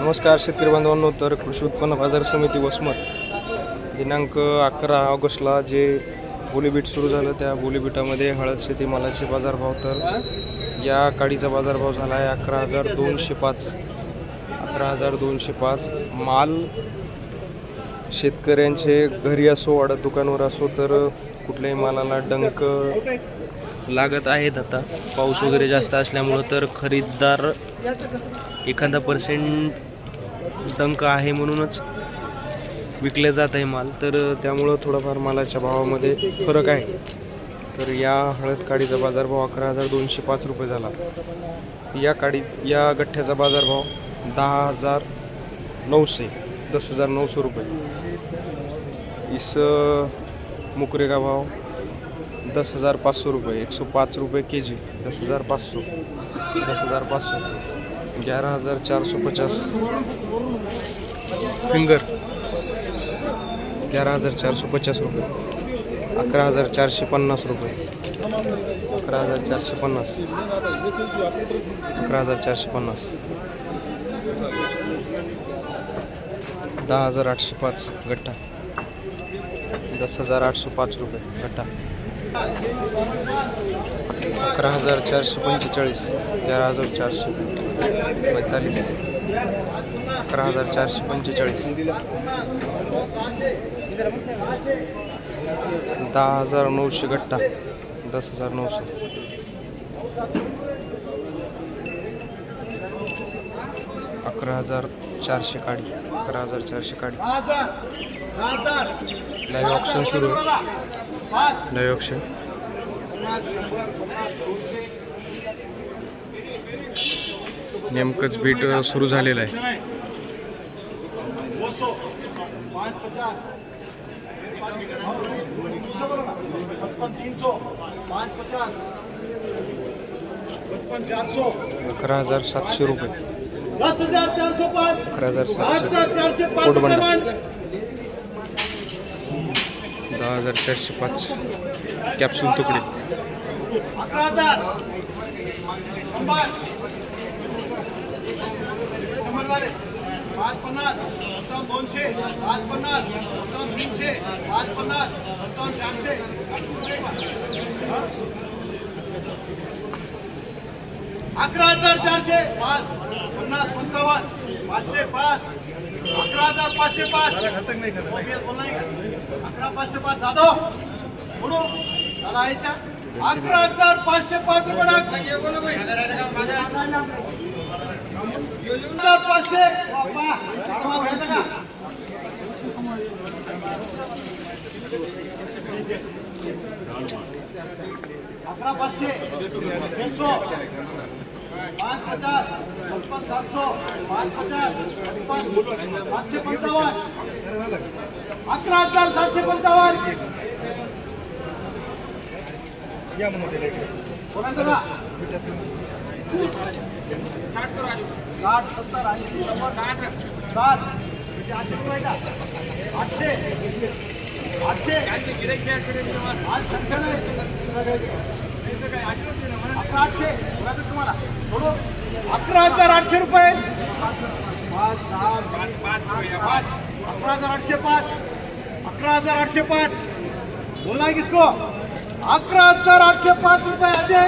नमस्कार शेतकरी बांधवांनो, तर कृषी उत्पन्न बाजार समिती वसमत दिनांक 11 ऑगस्टला जे बोलीबीट सुरू झालं त्या बोलीबीटामध्ये हळद शेती मालाचे बाजारभाव, तर या काडीचा बाजारभाव झाला आहे 11,205. 11,205. माल शेतकऱ्यांचे घरी असो वाढत दुकानावर असो तर कुठल्याही मालाला डंक लागत आहेत. आता पाऊस वगैरे जास्त असल्यामुळं तर खरीददार एखादा % डंक आहे म्हणूनच विकले जात आहे माल, तर त्यामुळं थोडाफार मालाच्या भावामध्ये फरक आहे. तर या हळद काडीचा बाजारभाव 11,205 रुपये झाला. या गठ्ठ्याचा बाजारभाव 10,900 रुपये. इस मुकरे का भाव 10,500 रुपये. 105 रुपये kg. 10,500. 11,450 फिंगर 11,450 रुपये. 11,450 रुपये. 11,450. 11,450. 10,805 गट्टा. 10,805 रुपये गट्टा. 11,445. 11,445. 11,445. 10,900 गट्टा. 10,900. 11,400 काडी. 11,400 काडी. लाईव्ह ऑप्शन सुरू आहे. लाईव्ह ऑप्शन नेमकंच बीट सुरू झालेलं आहे. ₹11,700 रुपये. 11,700 पोटबंडा. 10,405 कॅप्सूल तुकडे. 11,405 50 55 505 11,505 11,505 जाधव म्हणून दादा यायच्या 11,505 रुपये 11,500 बाबा साडवा घ्यायचा का 11,500 600 5,50 700 5,50 755 11,755 या म्हणून कोणाचं का 60 करू राजू 60 70 80 90 60 800 रुपये का 800 800 यांचे गिरेक द्या कडे आज संख्या नाही 800 तुम्हाला थोडं 11,800 रुपये 11,805 11,805 बोला किसको 11,805 रुपये अजय